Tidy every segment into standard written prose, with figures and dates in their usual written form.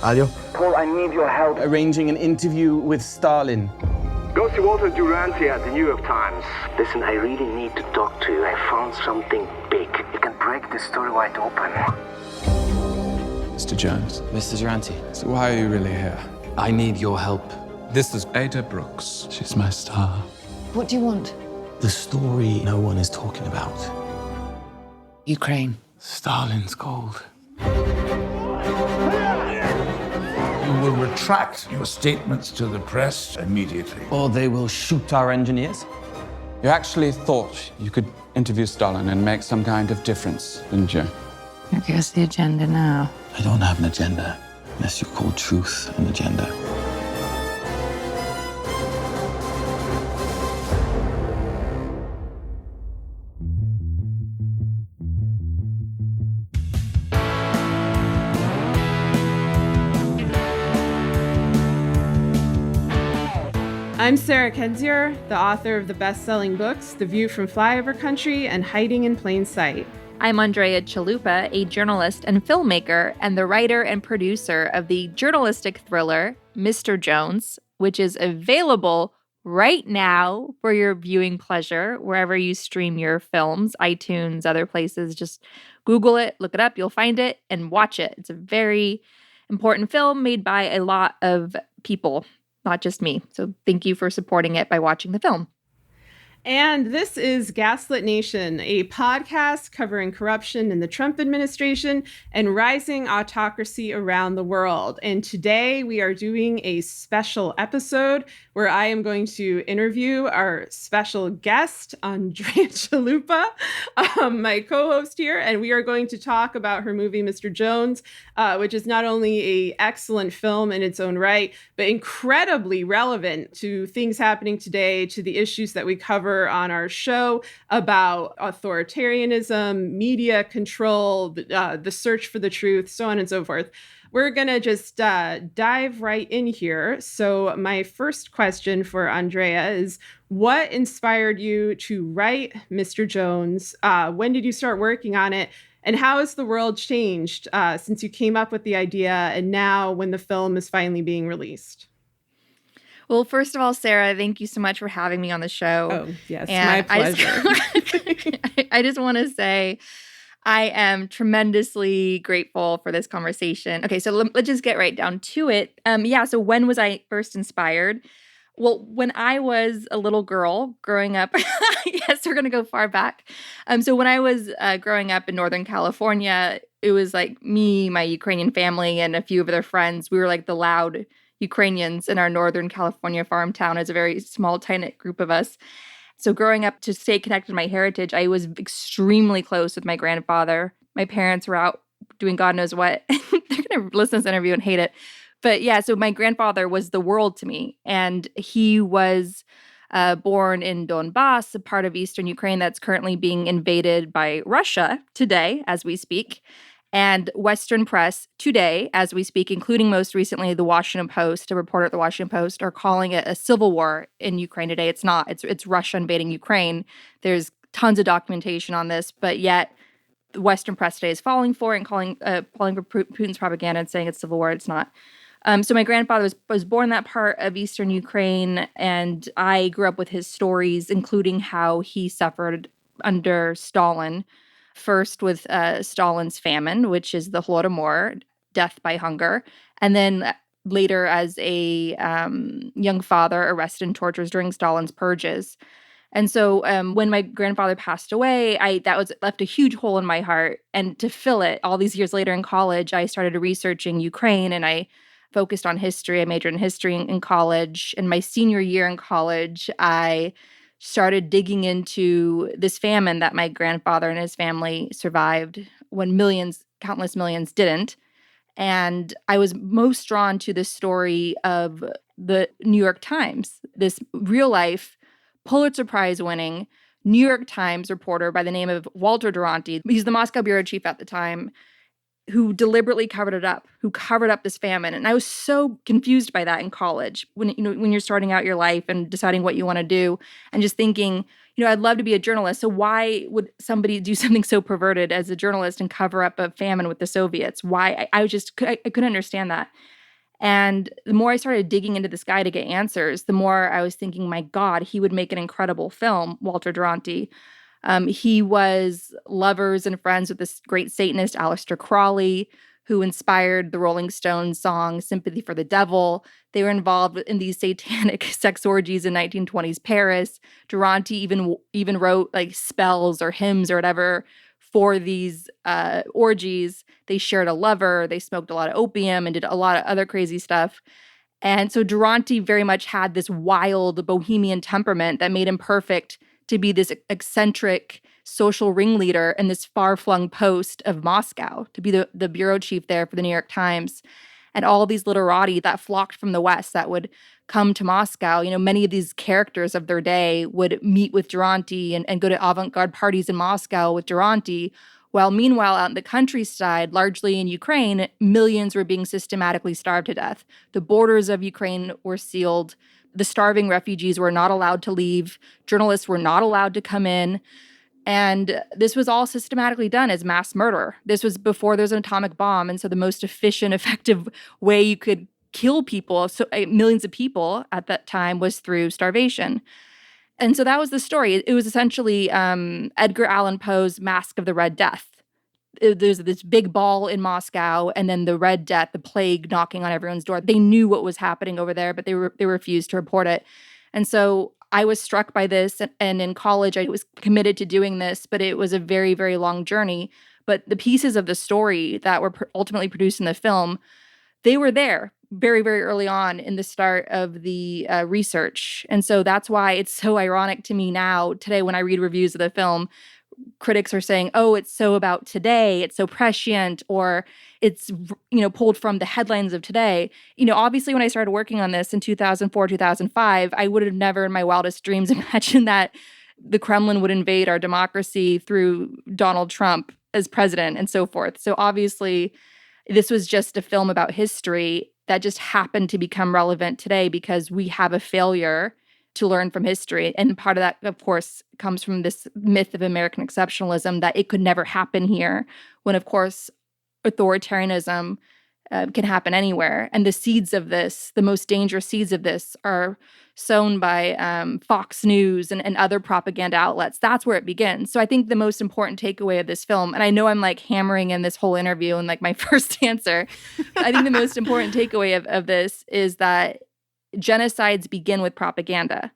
Alio? Paul, I need your help. Arranging an interview with Stalin. Go see Walter Duranty at the New York Times. Listen, I really need to talk to you. I found something big. It can break this story wide open. Mr. Jones. Mr. Duranty. So why are you really here? I need your help. This is Ada Brooks. She's my star. What do you want? The story no one is talking about. Ukraine. Stalin's gold. You will retract your statements to the press immediately. Or they will shoot our engineers. You actually thought you could interview Stalin and make some kind of difference, didn't you? Okay, what's the agenda now? I don't have an agenda, unless you call truth an agenda. I'm Sarah Kendzior, the author of the best-selling books The View from Flyover Country and Hiding in Plain Sight. I'm Andrea Chalupa, a journalist and filmmaker, and the writer and producer of the journalistic thriller Mr. Jones, which is available right now for your viewing pleasure, wherever you stream your films, iTunes, other places. Just Google it, look it up, you'll find it, and watch it. It's a very important film made by a lot of people, not just me. So thank you for supporting it by watching the film. And this is Gaslit Nation, a podcast covering corruption in the Trump administration and rising autocracy around the world. And today we are doing a special episode where I am going to interview our special guest, Andrea Chalupa, my co-host here. And we are going to talk about her movie, Mr. Jones, which is not only an excellent film in its own right, but incredibly relevant to things happening today, to the issues that we cover on our show about authoritarianism, media control, the search for the truth, so on and so forth. We're going to just dive right in here. So my first question for Andrea is, what inspired you to write Mr. Jones? When did you start working on it? And how has the world changed since you came up with the idea and now when the film is finally being released? Well, first of all, Sarah, thank you so much for having me on the show. Oh, yes, my pleasure. I just want to say I am tremendously grateful for this conversation. Okay, so let's just get right down to it. So when was I first inspired? Well, when I was a little girl growing up, yes, we're going to go far back. So when I was growing up in Northern California, it was like me, my Ukrainian family, and a few of their friends. We were like the loud Ukrainians in our Northern California farm town. As a very small, tight-knit group of us. So growing up, to stay connected to my heritage, I was extremely close with my grandfather. My parents were out doing God knows what. They're going to listen to this interview and hate it. But yeah, so my grandfather was the world to me. And he was born in Donbass, a part of eastern Ukraine that's currently being invaded by Russia today, as we speak. And Western press today, as we speak, including most recently the Washington Post, a reporter at the Washington Post, are calling it a civil war in Ukraine today. It's not. It's Russia invading Ukraine. There's tons of documentation on this, but yet the Western press today is falling for it and calling for Putin's propaganda and saying it's civil war. It's not. So my grandfather was born in that part of eastern Ukraine, and I grew up with his stories, including how he suffered under Stalin. First with Stalin's famine, which is the Holodomor, death by hunger. And then later as a young father arrested and tortured during Stalin's purges. And so when my grandfather passed away, that left a huge hole in my heart. And to fill it, all these years later in college, I started researching Ukraine and I focused on history. I majored in history in college. In my senior year in college, I started digging into this famine that my grandfather and his family survived when countless millions didn't. And I was most drawn to the story of the New York Times, this real-life Pulitzer Prize-winning New York Times reporter by the name of Walter Duranty. He's the Moscow bureau chief at the time, who deliberately covered it up, who covered up this famine. And I was so confused by that in college when you're starting out your life and deciding what you want to do and just thinking, I'd love to be a journalist. So why would somebody do something so perverted as a journalist and cover up a famine with the Soviets? Why? I couldn't understand that. And the more I started digging into this guy to get answers, the more I was thinking, my God, he would make an incredible film, Walter Duranty. He was lovers and friends with this great Satanist, Aleister Crowley, who inspired the Rolling Stones song Sympathy for the Devil. They were involved in these satanic sex orgies in 1920s Paris. Duranty even wrote like spells or hymns or whatever for these orgies. They shared a lover. They smoked a lot of opium and did a lot of other crazy stuff. And so Duranty very much had this wild bohemian temperament that made him perfect to be this eccentric social ringleader in this far-flung post of Moscow, to be the bureau chief there for the New York Times. And all these literati that flocked from the West that would come to Moscow, many of these characters of their day would meet with Duranty and go to avant-garde parties in Moscow with Duranty, while meanwhile out in the countryside, largely in Ukraine, millions were being systematically starved to death. The borders of Ukraine were sealed. The starving refugees were not allowed to leave. Journalists were not allowed to come in. And this was all systematically done as mass murder. This was before there was an atomic bomb. And so the most efficient, effective way you could kill people, millions of people at that time, was through starvation. And so that was the story. It was essentially Edgar Allan Poe's Mask of the Red Death. There's this big ball in Moscow, and then the Red Death, the plague knocking on everyone's door. They knew what was happening over there, but they refused to report it. And so I was struck by this, and in college I was committed to doing this, but it was a very, very long journey. But the pieces of the story that were ultimately produced in the film, they were there very, very early on in the start of the research. And so that's why it's so ironic to me now, today, when I read reviews of the film, critics are saying, oh, it's so about today, it's so prescient, or it's, pulled from the headlines of today. Obviously when I started working on this in 2004, 2005, I would have never in my wildest dreams imagined that the Kremlin would invade our democracy through Donald Trump as president and so forth. So obviously this was just a film about history that just happened to become relevant today because we have a failure to learn from history. And part of that, of course, comes from this myth of American exceptionalism that it could never happen here, when, of course, authoritarianism can happen anywhere. And the seeds of this, the most dangerous seeds of this, are sown by Fox News and other propaganda outlets. That's where it begins. So I think the most important takeaway of this film, and I know I'm like hammering in this whole interview and like my first answer, I think the most important takeaway of this is that genocides begin with propaganda.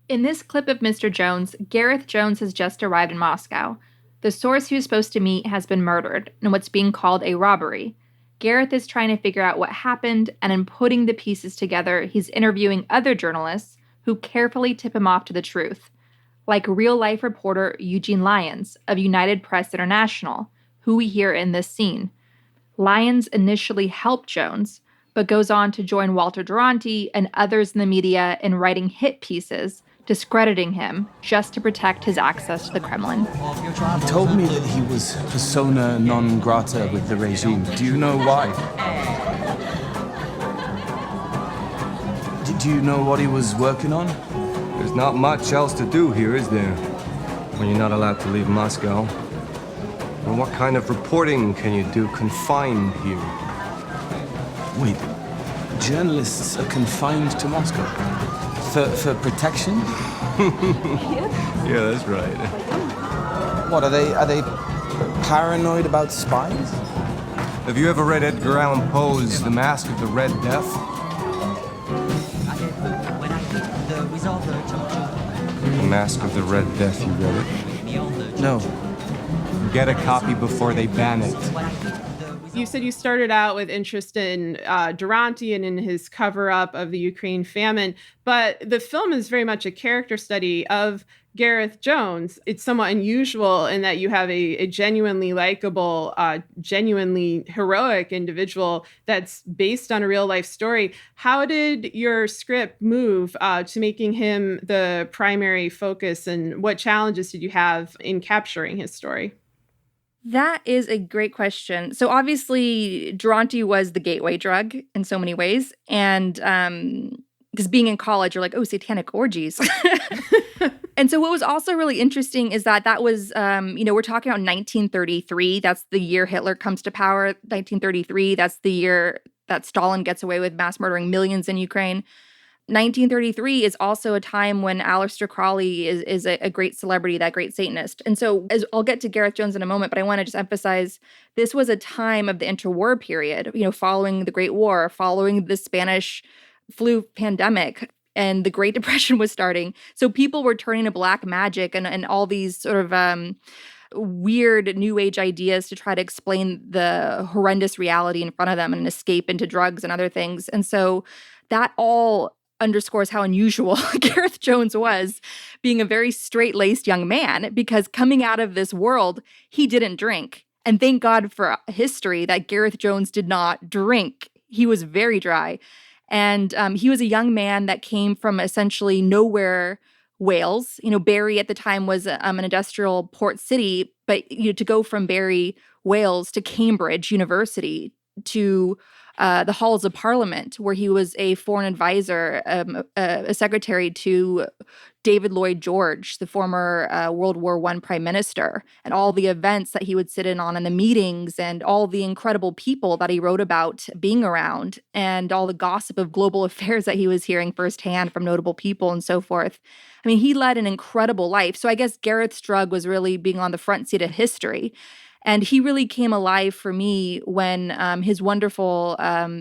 In this clip of Mr. Jones, Gareth Jones has just arrived in Moscow. The source he was supposed to meet has been murdered in what's being called a robbery. Gareth is trying to figure out what happened, and in putting the pieces together, he's interviewing other journalists who carefully tip him off to the truth, like real-life reporter Eugene Lyons of United Press International, who we hear in this scene. Lyons initially helped Jones, but goes on to join Walter Duranty and others in the media in writing hit pieces, discrediting him just to protect his access to the Kremlin. He told me that he was persona non grata with the regime. Do you know why? Do you know what he was working on? There's not much else to do here, is there? When you're not allowed to leave Moscow. And what kind of reporting can you do confined here? Wait, journalists are confined to Moscow? For protection? Yeah, that's right. What, are they paranoid about spies? Have you ever read Edgar Allan Poe's The Mask of the Red Death? The Mask of the Red Death, you read it? No. Get a copy before they ban it. You said you started out with interest in Duranty and in his cover-up of the Ukraine famine, but the film is very much a character study of Gareth Jones. It's somewhat unusual in that you have a genuinely likable, genuinely heroic individual that's based on a real-life story. How did your script move to making him the primary focus, and what challenges did you have in capturing his story? That is a great question. So obviously, Duranty was the gateway drug in so many ways. And because being in college, you're like, oh, satanic orgies. And so what was also really interesting is that was, we're talking about 1933. That's the year Hitler comes to power. 1933, that's the year that Stalin gets away with mass murdering millions in Ukraine. 1933 is also a time when Aleister Crowley is a great celebrity, that great Satanist. And so as I'll get to Gareth Jones in a moment, but I want to just emphasize this was a time of the interwar period, following the Great War, following the Spanish flu pandemic, and the Great Depression was starting. So people were turning to black magic and all these sort of weird new age ideas to try to explain the horrendous reality in front of them and escape into drugs and other things. And so that all underscores how unusual Gareth Jones was, being a very straight-laced young man, because coming out of this world, he didn't drink. And thank God for history that Gareth Jones did not drink. He was very dry. And he was a young man that came from essentially nowhere, Wales. Barry at the time was an industrial port city, but to go from Barry, Wales to Cambridge University to the halls of Parliament, where he was a foreign advisor, a secretary to David Lloyd George, the former World War I prime minister, and all the events that he would sit in on and the meetings and all the incredible people that he wrote about being around and all the gossip of global affairs that he was hearing firsthand from notable people and so forth. I mean, he led an incredible life. So I guess Gareth's drug was really being on the front seat of history. And he really came alive for me when his wonderful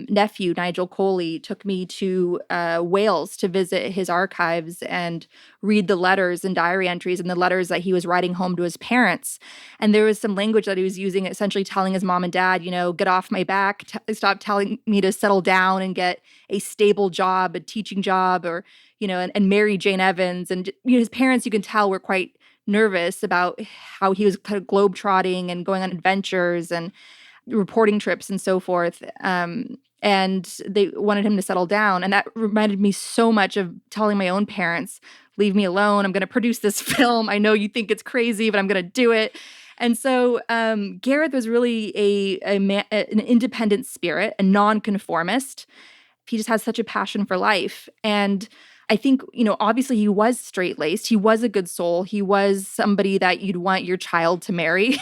nephew, Nigel Coley, took me to Wales to visit his archives and read the letters and diary entries and the letters that he was writing home to his parents. And there was some language that he was using, essentially telling his mom and dad, get off my back, stop telling me to settle down and get a stable job, a teaching job, or, and marry Jane Evans. And his parents, you can tell, were quite nervous about how he was kind of globetrotting and going on adventures and reporting trips and so forth. And they wanted him to settle down. And that reminded me so much of telling my own parents, leave me alone. I'm going to produce this film. I know you think it's crazy, but I'm going to do it. And so Gareth was really an independent spirit, a nonconformist. He just has such a passion for life. And I think, obviously he was straight-laced. He was a good soul. He was somebody that you'd want your child to marry,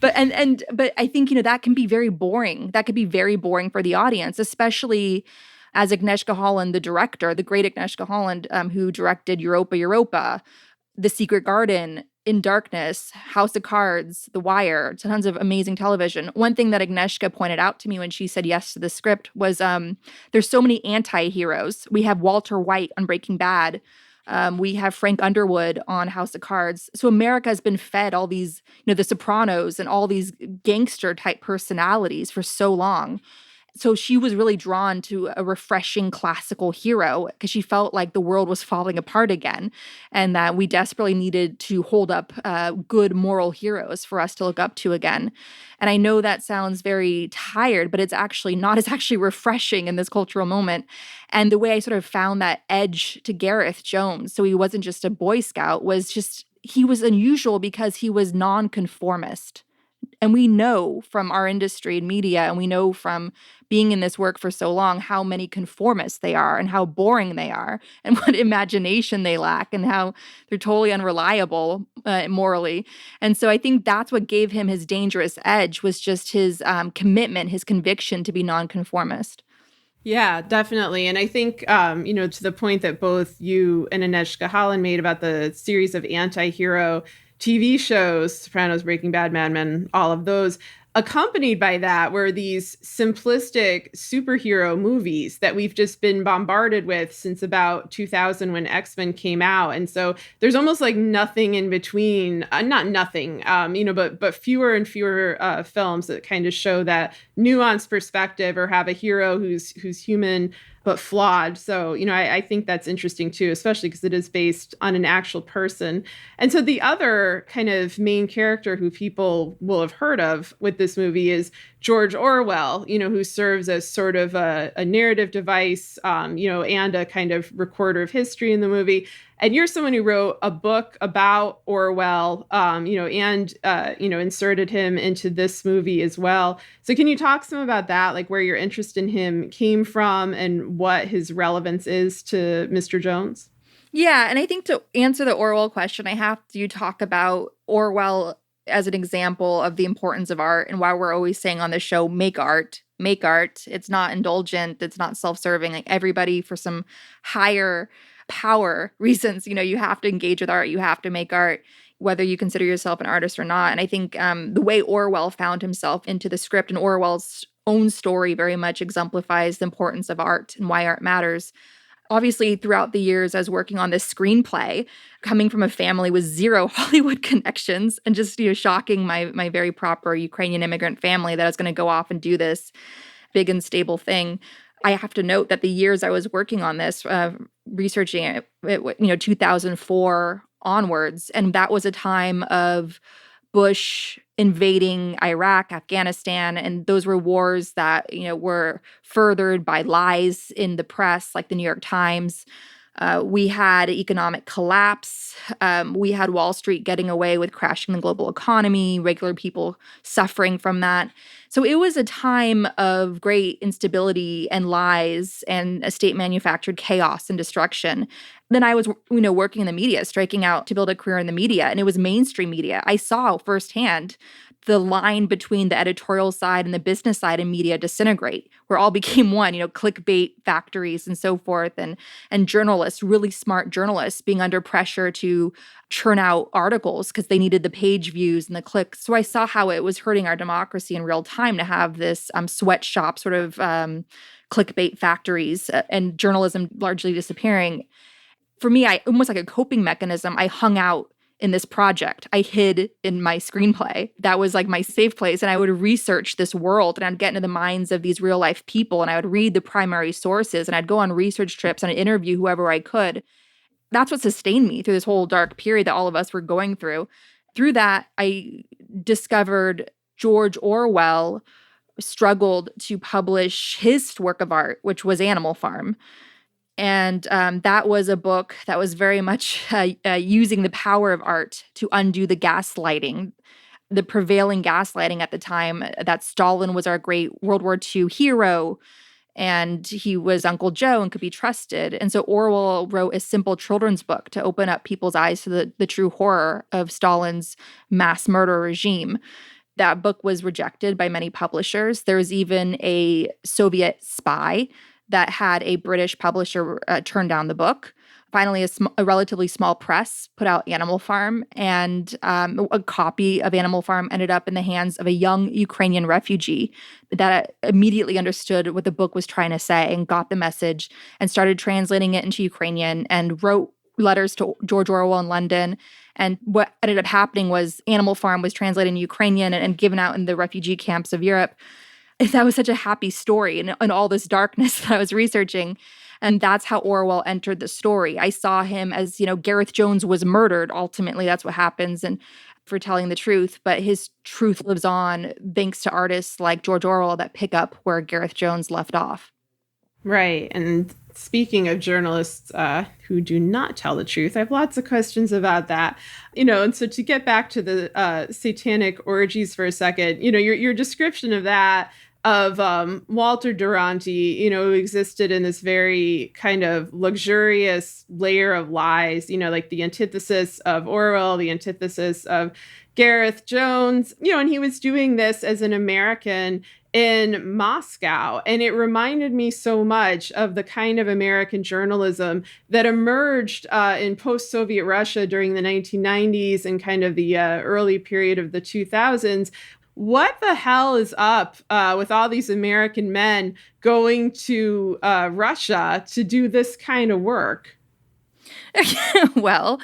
But I think, that can be very boring. That could be very boring for the audience, especially as Agnieszka Holland, the director, the great Agnieszka Holland, who directed Europa, The Secret Garden, In Darkness, House of Cards, The Wire, tons of amazing television. One thing that Agnieszka pointed out to me when she said yes to the script was there's so many anti-heroes. We have Walter White on Breaking Bad. We have Frank Underwood on House of Cards. So America has been fed all these, The Sopranos and all these gangster-type personalities for so long. So she was really drawn to a refreshing classical hero because she felt like the world was falling apart again and that we desperately needed to hold up good moral heroes for us to look up to again. And I know that sounds very tired, but it's actually not. It's actually refreshing in this cultural moment. And the way I sort of found that edge to Gareth Jones, so he wasn't just a Boy Scout, was just he was unusual because he was nonconformist. And we know from our industry and media, and we know from being in this work for so long, how many conformists they are and how boring they are and what imagination they lack and how they're totally unreliable morally. And so I think that's what gave him his dangerous edge, was just his commitment, his conviction to be nonconformist. Yeah, definitely. And I think, to the point that both you and Agnieszka Holland made about the series of anti-hero TV shows, Sopranos, Breaking Bad, Mad Men, all of those, accompanied by that were these simplistic superhero movies that we've just been bombarded with since about 2000 when X-Men came out. And so there's almost like nothing in between, not nothing, but fewer and fewer films that kind of show that nuanced perspective or have a hero who's human but flawed. So, I think that's interesting too, especially because it is based on an actual person. And so the other kind of main character who people will have heard of with this movie is George Orwell, who serves as sort of a narrative device, and a kind of recorder of history in the movie. And you're someone who wrote a book about Orwell, and inserted him into this movie as well. So can you talk some about that, like where your interest in him came from and what his relevance is to Mr. Jones? Yeah, and I think to answer the Orwell question, I have to talk about Orwell as an example of the importance of art and why we're always saying on the show, make art, make art. It's not indulgent, it's not self-serving. Like everybody for some higher power reasons, you have to engage with art, you have to make art, whether you consider yourself an artist or not. And I think the way Orwell found himself into the script and Orwell's own story very much exemplifies the importance of art and why art matters. Obviously, throughout the years, I was working on this screenplay, coming from a family with zero Hollywood connections, and just shocking my very proper Ukrainian immigrant family that I was going to go off and do this big and stable thing. I have to note that the years I was working on this, researching it, 2004 onwards, and that was a time of Bush invading Iraq, Afghanistan, and those were wars that, were furthered by lies in the press, like the New York Times. We had economic collapse. We had Wall Street getting away with crashing the global economy, regular people suffering from that. So it was a time of great instability and lies and a state-manufactured chaos and destruction. Then I was, working in the media, striking out to build a career in the media, and it was mainstream media. I saw firsthand the line between the editorial side and the business side in media disintegrate, where all became one, clickbait factories and so forth, and journalists, really smart journalists, being under pressure to churn out articles because they needed the page views and the clicks. So I saw how it was hurting our democracy in real time to have this sweatshop sort of clickbait factories and journalism largely disappearing. For me, I almost like a coping mechanism, I hung out in this project. I hid in my screenplay. That was like my safe place. And I would research this world and I'd get into the minds of these real life people and I would read the primary sources and I'd go on research trips and I'd interview whoever I could. That's what sustained me through this whole dark period that all of us were going through. Through that, I discovered George Orwell struggled to publish his work of art, which was Animal Farm. And that was a book that was very much using the power of art to undo the gaslighting, the prevailing gaslighting at the time, that Stalin was our great World War II hero and he was Uncle Joe and could be trusted. And so Orwell wrote a simple children's book to open up people's eyes to the true horror of Stalin's mass murder regime. That book was rejected by many publishers. There was even a Soviet spy that had a British publisher turn down the book. Finally, a relatively small press put out Animal Farm, and a copy of Animal Farm ended up in the hands of a young Ukrainian refugee that immediately understood what the book was trying to say and got the message and started translating it into Ukrainian and wrote letters to George Orwell in London. And what ended up happening was Animal Farm was translated in Ukrainian and given out in the refugee camps of Europe. That was such a happy story and all this darkness that I was researching. And that's how Orwell entered the story. I saw him as, Gareth Jones was murdered. Ultimately, that's what happens and for telling the truth. But his truth lives on thanks to artists like George Orwell that pick up where Gareth Jones left off. Right. And speaking of journalists who do not tell the truth, I have lots of questions about that. And so to get back to the satanic orgies for a second, your description of that, of Walter Duranty, who existed in this very kind of luxurious layer of lies, like the antithesis of Orwell, the antithesis of Gareth Jones, and he was doing this as an American in Moscow. And it reminded me so much of the kind of American journalism that emerged in post-Soviet Russia during the 1990s and kind of the early period of the 2000s. What the hell is up with all these American men going to Russia to do this kind of work? Well,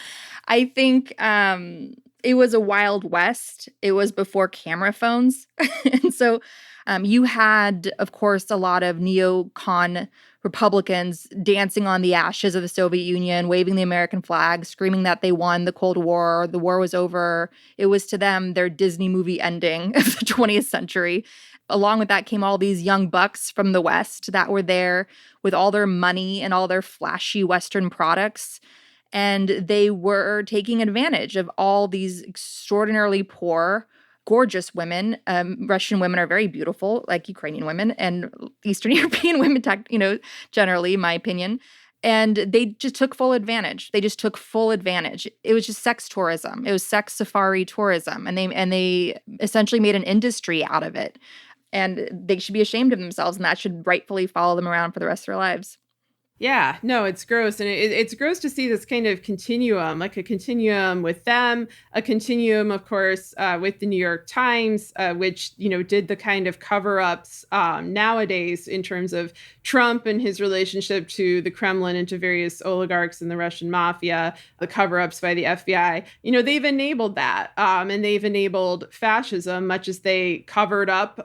I think it was a Wild West. It was before camera phones. And so you had, of course, a lot of neocon Republicans dancing on the ashes of the Soviet Union, waving the American flag, screaming that they won the Cold War, the war was over. It was to them their Disney movie ending of the 20th century. Along with that came all these young bucks from the West that were there with all their money and all their flashy Western products. And they were taking advantage of all these extraordinarily poor, gorgeous women. Russian women are very beautiful, like Ukrainian women, and Eastern European women, generally, in my opinion. And they just took full advantage. They just took full advantage. It was just sex tourism. It was sex safari tourism. And they essentially made an industry out of it. And they should be ashamed of themselves, and that should rightfully follow them around for the rest of their lives. Yeah, no, it's gross. And it's gross to see this kind of continuum, like a continuum with them, a continuum, of course, with the New York Times, which, did the kind of cover-ups nowadays in terms of Trump and his relationship to the Kremlin and to various oligarchs in the Russian mafia, the cover-ups by the FBI. They've enabled that. And they've enabled fascism, much as they covered up,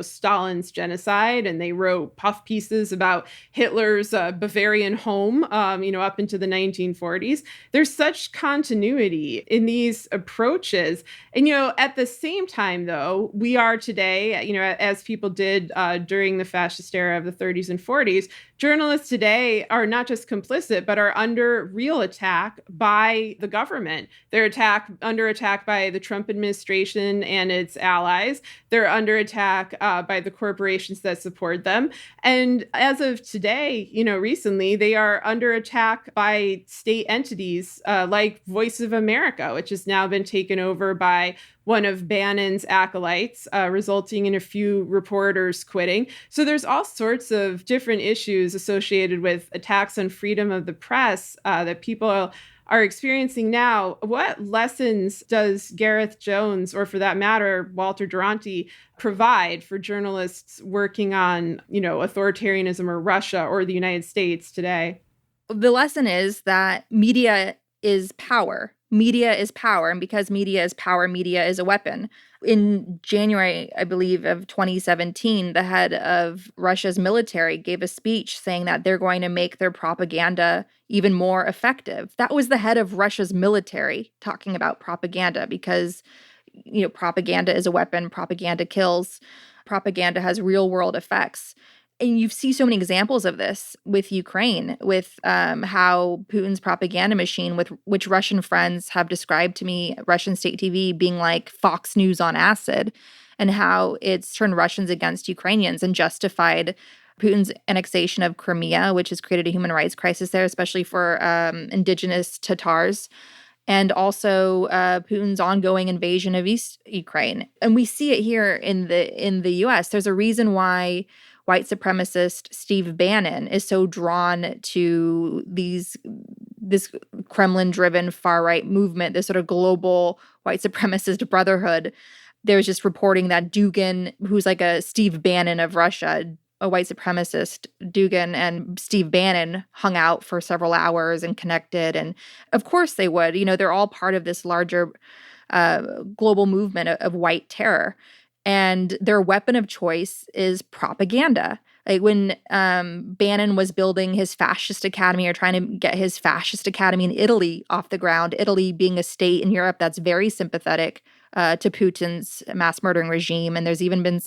Stalin's genocide, and they wrote puff pieces about Hitler's Bavarian home, up into the 1940s. There's such continuity in these approaches. And, at the same time, though, we are today, as people did during the fascist era of the 30s and 40s, journalists today are not just complicit, but are under real attack by the government. They're under attack by the Trump administration and its allies. They're under attack by the corporations that support them. And as of today, recently, they are under attack by state entities like Voice of America, which has now been taken over by one of Bannon's acolytes, resulting in a few reporters quitting. So there's all sorts of different issues associated with attacks on freedom of the press that people are experiencing now. What lessons does Gareth Jones, or for that matter, Walter Duranty, provide for journalists working on, authoritarianism or Russia or the United States today? The lesson is that media is power. Media is power, and because media is power, media is a weapon. In January, I believe, of 2017, the head of Russia's military gave a speech saying that they're going to make their propaganda even more effective. That was the head of Russia's military talking about propaganda because, propaganda is a weapon, propaganda kills, propaganda has real-world effects. And you see so many examples of this with Ukraine, with how Putin's propaganda machine, with which Russian friends have described to me, Russian state TV being like Fox News on acid, and how it's turned Russians against Ukrainians and justified Putin's annexation of Crimea, which has created a human rights crisis there, especially for indigenous Tatars, and also Putin's ongoing invasion of East Ukraine. And we see it here in the U.S. There's a reason why white supremacist Steve Bannon is so drawn to this Kremlin-driven far-right movement, this sort of global white supremacist brotherhood. There's just reporting that Dugin, who's like a Steve Bannon of Russia, a white supremacist, Dugin and Steve Bannon hung out for several hours and connected. And of course they would. They're all part of this larger global movement of white terror. And their weapon of choice is propaganda. Like when Bannon was building his fascist academy or trying to get his fascist academy in Italy off the ground, Italy being a state in Europe that's very sympathetic to Putin's mass murdering regime. And there's even been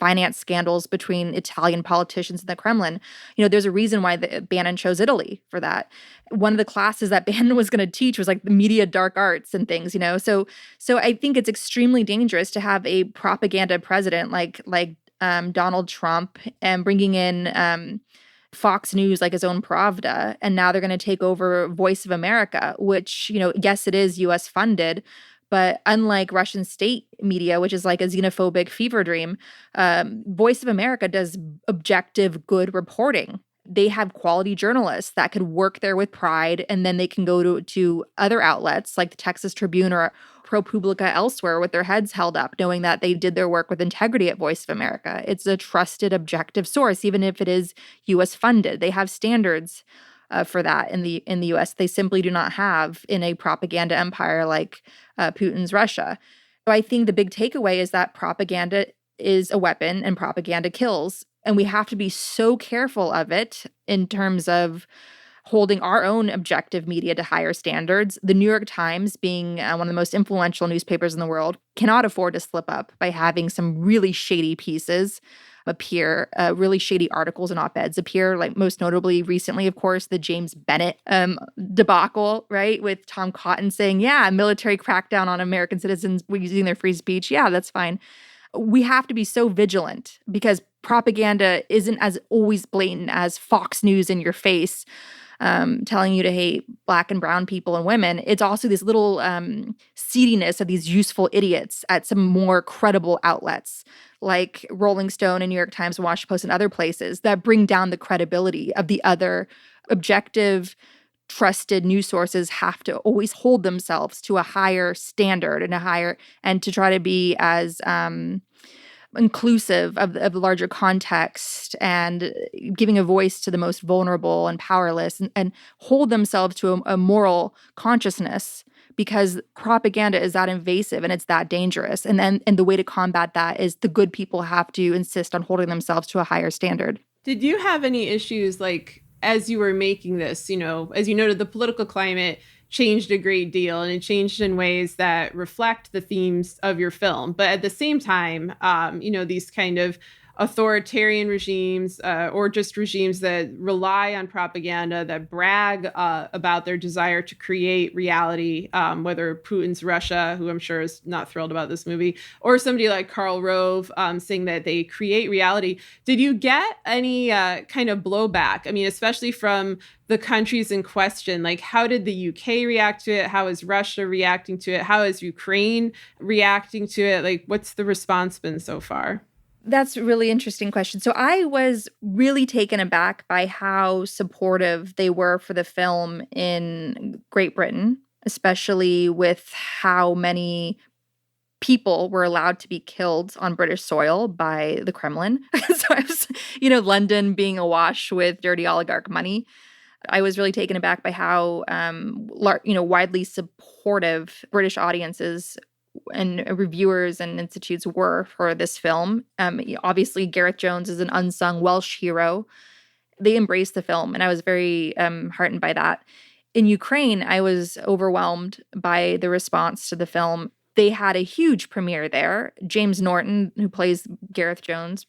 finance scandals between Italian politicians and the Kremlin. There's a reason why Bannon chose Italy for that. One of the classes that Bannon was going to teach was like the media dark arts and things, So I think it's extremely dangerous to have a propaganda president like Donald Trump and bringing in Fox News like his own Pravda. And now they're going to take over Voice of America, which, yes, it is U.S. funded. But unlike Russian state media, which is like a xenophobic fever dream, Voice of America does objective, good reporting. They have quality journalists that could work there with pride, and then they can go to other outlets like the Texas Tribune or ProPublica elsewhere with their heads held up, knowing that they did their work with integrity at Voice of America. It's a trusted, objective source, even if it is U.S. funded. They have standards for that in the U.S. They simply do not have in a propaganda empire like Putin's Russia. So I think the big takeaway is that propaganda is a weapon and propaganda kills. And we have to be so careful of it in terms of holding our own objective media to higher standards. The New York Times, being one of the most influential newspapers in the world, cannot afford to slip up by having some really shady pieces appear, really shady articles and op-eds appear, like most notably recently, of course, the James Bennett debacle, right, with Tom Cotton saying, yeah, military crackdown on American citizens using their free speech. Yeah, that's fine. we have to be so vigilant because propaganda isn't as always blatant as Fox News in your face, telling you to hate Black and brown people and women. It's also this little seediness of these useful idiots at some more credible outlets like Rolling Stone and New York Times and Washington Post and other places that bring down the credibility of the other objective, trusted news sources. Have to always hold themselves to a higher standard and to try to be as inclusive of the larger context and giving a voice to the most vulnerable and powerless, and hold themselves to a moral consciousness, because propaganda is that invasive and it's that dangerous. And the way to combat that is the good people have to insist on holding themselves to a higher standard. Did you have any issues, like, as you were making this, as you noted, the political climate changed a great deal, and it changed in ways that reflect the themes of your film. But at the same time, these kind of authoritarian regimes or just regimes that rely on propaganda, that brag about their desire to create reality, whether Putin's Russia, who I'm sure is not thrilled about this movie, or somebody like Karl Rove saying that they create reality. Did you get any kind of blowback? I mean, especially from the countries in question, like how did the UK react to it? How is Russia reacting to it? How is Ukraine reacting to it? Like, what's the response been so far? That's a really interesting question. So I was really taken aback by how supportive they were for the film in Great Britain, especially with how many people were allowed to be killed on British soil by the Kremlin. So I was, London being awash with dirty oligarch money. I was really taken aback by how, widely supportive British audiences and reviewers and institutes were for this film. Obviously, Gareth Jones is an unsung Welsh hero. They embraced the film, and I was very heartened by that. In Ukraine, I was overwhelmed by the response to the film. They had a huge premiere there. James Norton, who plays Gareth Jones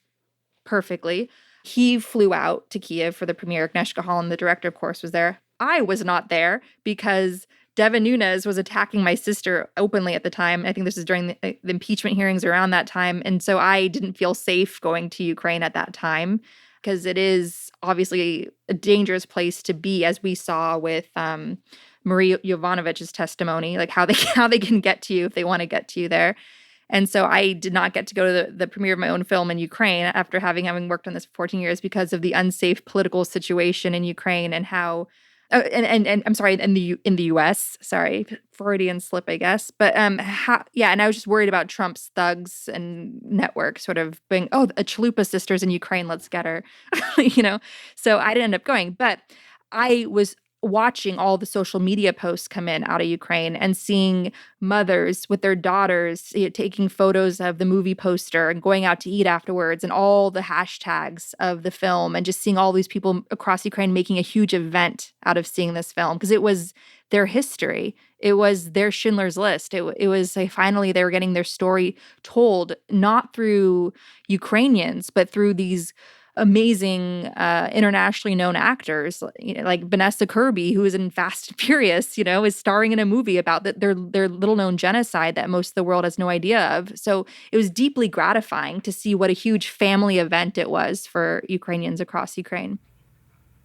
perfectly, he flew out to Kiev for the premiere. Agnieszka Holland, the director, of course, was there. I was not there because Devin Nunes was attacking my sister openly at the time. I think this is during the impeachment hearings around that time. And so I didn't feel safe going to Ukraine at that time, because it is obviously a dangerous place to be, as we saw with Marie Yovanovitch's testimony, like how they can get to you if they want to get to you there. And so I did not get to go to the premiere of my own film in Ukraine after having worked on this for 14 years because of the unsafe political situation in Ukraine and how and I'm sorry, in the U.S. Sorry, Freudian slip, I guess. But and I was just worried about Trump's thugs and network sort of being, a Chalupa sister's in Ukraine, let's get her, So I didn't end up going, but I was watching all the social media posts come in out of Ukraine and seeing mothers with their daughters taking photos of the movie poster and going out to eat afterwards, and all the hashtags of the film, and just seeing all these people across Ukraine making a huge event out of seeing this film, because it was their history. It was their Schindler's List. It was like finally they were getting their story told, not through Ukrainians, but through these amazing internationally known actors, like Vanessa Kirby, who is in Fast and Furious, is starring in a movie about their little known genocide that most of the world has no idea of. So it was deeply gratifying to see what a huge family event it was for Ukrainians across Ukraine.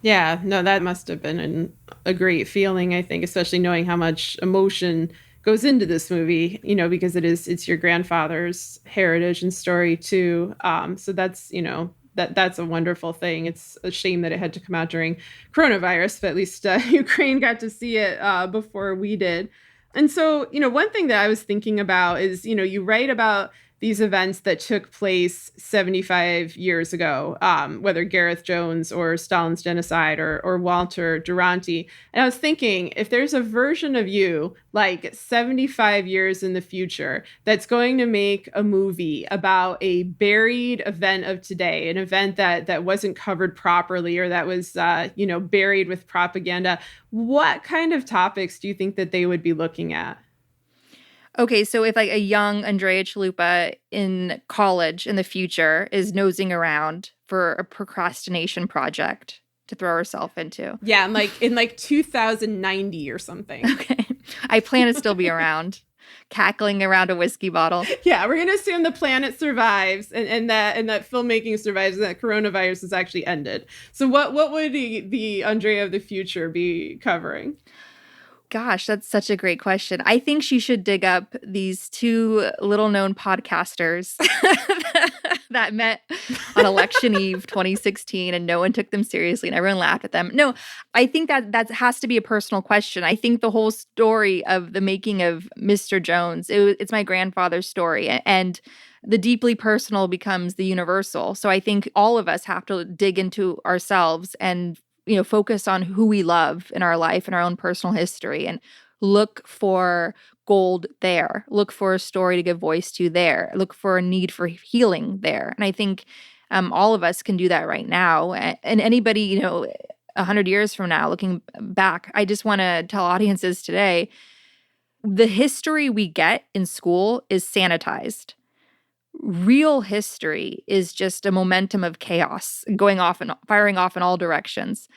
Yeah, no, that must have been a great feeling, I think, especially knowing how much emotion goes into this movie, because it's your grandfather's heritage and story too. So that's, that's a wonderful thing. It's a shame that it had to come out during coronavirus, but at least Ukraine got to see it before we did. And so, one thing that I was thinking about is, you write about these events that took place 75 years ago, whether Gareth Jones or Stalin's genocide or Walter Duranty. And I was thinking, if there's a version of you, like 75 years in the future, that's going to make a movie about a buried event of today, an event that wasn't covered properly, or that was, buried with propaganda, what kind of topics do you think that they would be looking at? Okay, so if like a young Andrea Chalupa in college in the future is nosing around for a procrastination project to throw herself into. Yeah, in 2090 or something. Okay. I plan to still be around. cackling around a whiskey bottle. Yeah, we're gonna assume the planet survives and that filmmaking survives and that coronavirus has actually ended. So what would the Andrea of the future be covering? Gosh, that's such a great question. I think she should dig up these two little-known podcasters that met on election eve 2016, and no one took them seriously and everyone laughed at them. No, I think that has to be a personal question. I think the whole story of the making of Mr. Jones, it's my grandfather's story, and the deeply personal becomes the universal. So I think all of us have to dig into ourselves and focus on who we love in our life and our own personal history and look for gold there. Look for a story to give voice to there. Look for a need for healing there. And I think all of us can do that right now. And anybody, 100 years from now, looking back, I just want to tell audiences today, the history we get in school is sanitized. Real history is just a momentum of chaos going off and firing off in all directions.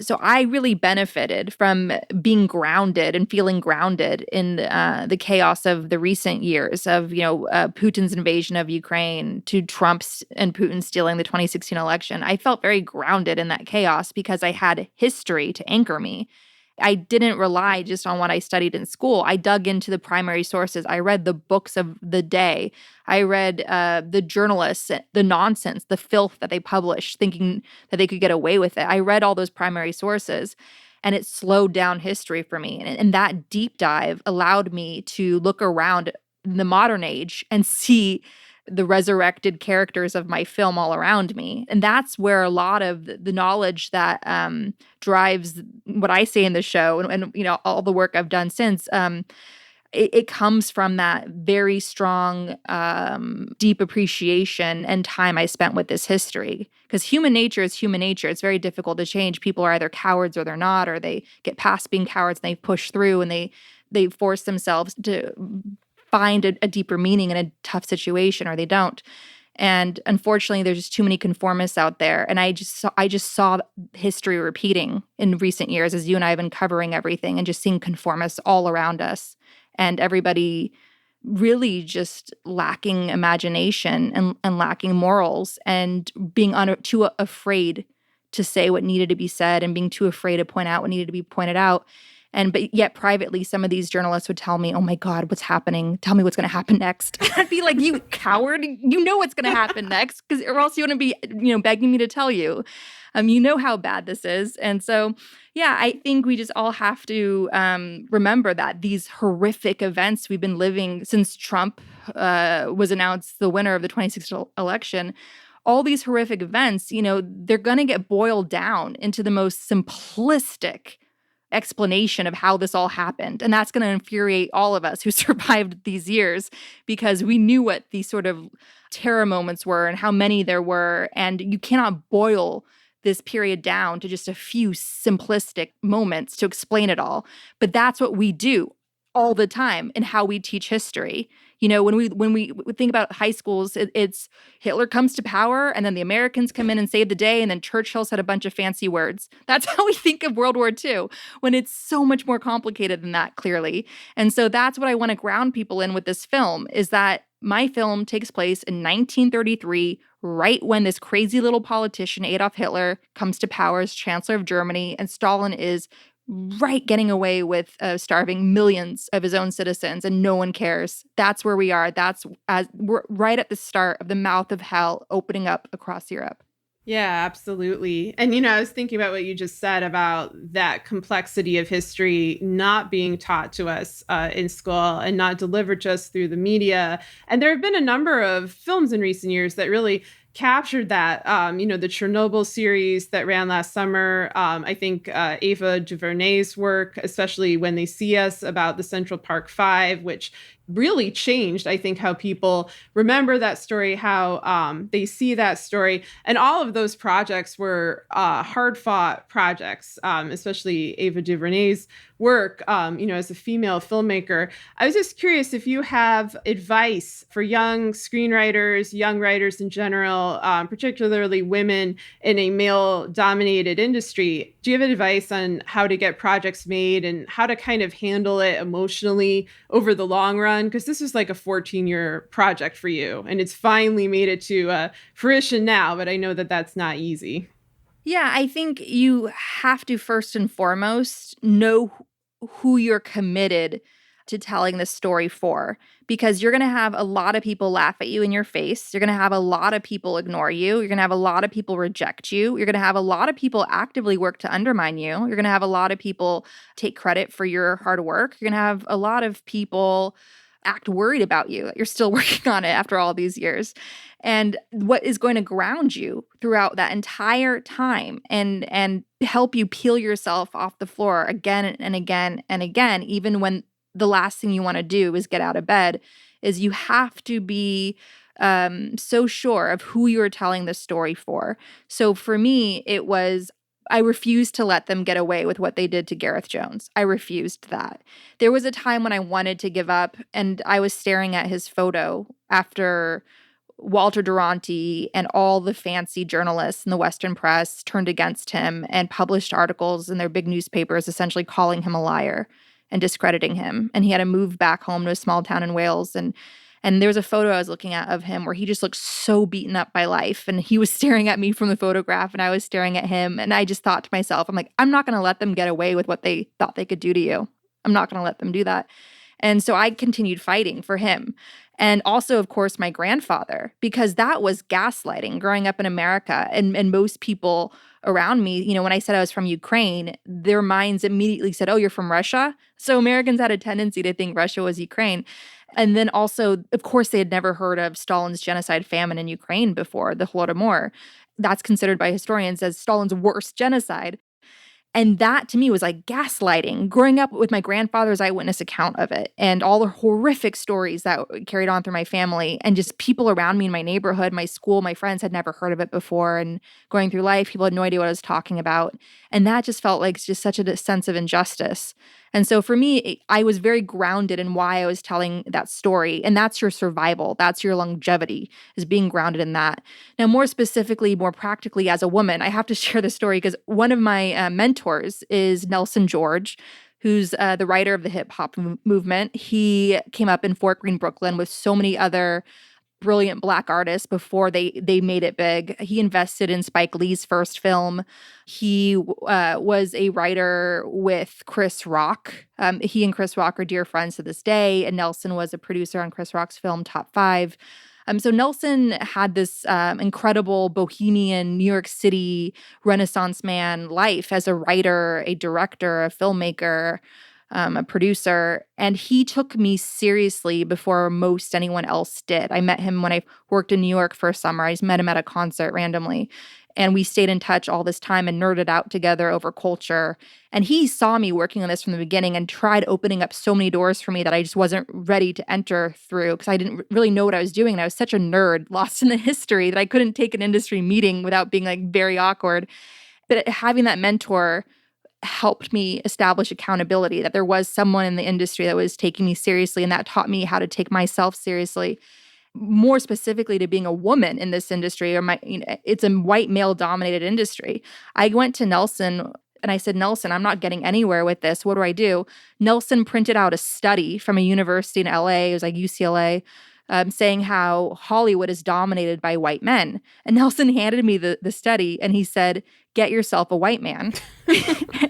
So I really benefited from being grounded and feeling grounded in the chaos of the recent years of, Putin's invasion of Ukraine to Trump's and Putin stealing the 2016 election. I felt very grounded in that chaos because I had history to anchor me. I didn't rely just on what I studied in school. I dug into the primary sources. I read the books of the day. I read the journalists, the nonsense, the filth that they published, thinking that they could get away with it. I read all those primary sources, and it slowed down history for me. And that deep dive allowed me to look around in the modern age and see the resurrected characters of my film all around me. And that's where a lot of the knowledge that drives what I say in the show and all the work I've done since, it comes from that very strong, deep appreciation and time I spent with this history. Because human nature is human nature. It's very difficult to change. People are either cowards or they're not, or they get past being cowards and they push through and they force themselves to find a deeper meaning in a tough situation, or they don't. And unfortunately, there's just too many conformists out there. And I just saw history repeating in recent years as you and I have been covering everything and just seeing conformists all around us. And everybody really just lacking imagination and lacking morals and being too afraid to say what needed to be said and being too afraid to point out what needed to be pointed out. But yet privately, some of these journalists would tell me, oh my God, what's happening? Tell me what's going to happen next. I'd be like, you coward, you know what's going to happen next, or else you wouldn't be, begging me to tell you. You know how bad this is. And so, yeah, I think we just all have to remember that these horrific events we've been living since Trump was announced the winner of the 2016 election, all these horrific events, they're going to get boiled down into the most simplistic explanation of how this all happened. And that's going to infuriate all of us who survived these years because we knew what these sort of terror moments were and how many there were. And you cannot boil this period down to just a few simplistic moments to explain it all. But that's what we do all the time in how we teach history. When we think about high schools, it's Hitler comes to power and then the Americans come in and save the day and then Churchill said a bunch of fancy words. That's how we think of World War II, when it's so much more complicated than that, clearly. And so that's what I want to ground people in with this film, is that my film takes place in 1933, right when this crazy little politician, Adolf Hitler, comes to power as Chancellor of Germany, and Stalin is right getting away with starving millions of his own citizens, and no one cares. That's where we are. We're right at the start of the mouth of hell opening up across Europe. Yeah, absolutely. And, I was thinking about what you just said about that complexity of history not being taught to us in school and not delivered to us through the media. And there have been a number of films in recent years that really captured that. The Chernobyl series that ran last summer. I think Ava DuVernay's work, especially When They See Us, about the Central Park Five, which really changed, I think, how people remember that story, how they see that story. And all of those projects were hard-fought projects, especially Ava DuVernay's work, as a female filmmaker. I was just curious if you have advice for young screenwriters, young writers in general, particularly women in a male-dominated industry. Do you have advice on how to get projects made and how to kind of handle it emotionally over the long run? Because this is like a 14-year project for you, and it's finally made it to fruition now, but I know that that's not easy. Yeah, I think you have to first and foremost know who you're committed to telling this story for, because you're going to have a lot of people laugh at you in your face. You're going to have a lot of people ignore you. You're going to have a lot of people reject you. You're going to have a lot of people actively work to undermine you. You're going to have a lot of people take credit for your hard work. You're going to have a lot of people act worried about you, that you're still working on it after all these years. And what is going to ground you throughout that entire time and help you peel yourself off the floor again and again and again, even when the last thing you want to do is get out of bed, is you have to be so sure of who you're telling the story for. So for me, it was, I refused to let them get away with what they did to Gareth Jones. I refused that. There was a time when I wanted to give up, and I was staring at his photo after Walter Duranty and all the fancy journalists in the Western press turned against him and published articles in their big newspapers essentially calling him a liar and discrediting him. And he had to move back home to a small town in Wales. And there was a photo I was looking at of him where he just looked so beaten up by life. And he was staring at me from the photograph and I was staring at him. And I just thought to myself, I'm like, I'm not going to let them get away with what they thought they could do to you. I'm not going to let them do that. And so I continued fighting for him. And also, of course, my grandfather, because that was gaslighting growing up in America. And most people around me, you know, when I said I was from Ukraine, their minds immediately said, oh, you're from Russia? So Americans had a tendency to think Russia was Ukraine. And then also, of course, they had never heard of Stalin's genocide famine in Ukraine before, the Holodomor. That's considered by historians as Stalin's worst genocide. And that to me was like gaslighting, growing up with my grandfather's eyewitness account of it and all the horrific stories that carried on through my family and just people around me in my neighborhood, my school, my friends had never heard of it before. And going through life, people had no idea what I was talking about. And that just felt like just such a sense of injustice. And so for me, I was very grounded in why I was telling that story. And that's your survival. That's your longevity, is being grounded in that. Now, more specifically, more practically as a woman, I have to share this story because one of my mentors is Nelson George, who's the writer of the hip hop movement. He came up in Fort Greene, Brooklyn with so many other brilliant Black artists before they made it big. He invested in Spike Lee's first film. He was a writer with Chris Rock. He and Chris Rock are dear friends to this day, and Nelson was a producer on Chris Rock's film Top 5. So Nelson had this incredible bohemian New York City Renaissance man life as a writer, a director, a filmmaker, a producer, and he took me seriously before most anyone else did. I met him when I worked in New York for a summer. I just met him at a concert randomly, and we stayed in touch all this time and nerded out together over culture. And he saw me working on this from the beginning and tried opening up so many doors for me that I just wasn't ready to enter through because I didn't really know what I was doing. And I was such a nerd lost in the history that I couldn't take an industry meeting without being like very awkward. But having that mentor helped me establish accountability, that there was someone in the industry that was taking me seriously, and that taught me how to take myself seriously. More specifically to being a woman in this industry, or it's a white male dominated industry. I went to Nelson and I said, Nelson, I'm not getting anywhere with this. What do I do? Nelson printed out a study from a university in LA, it was like UCLA, saying how Hollywood is dominated by white men. And Nelson handed me the study and he said, get yourself a white man.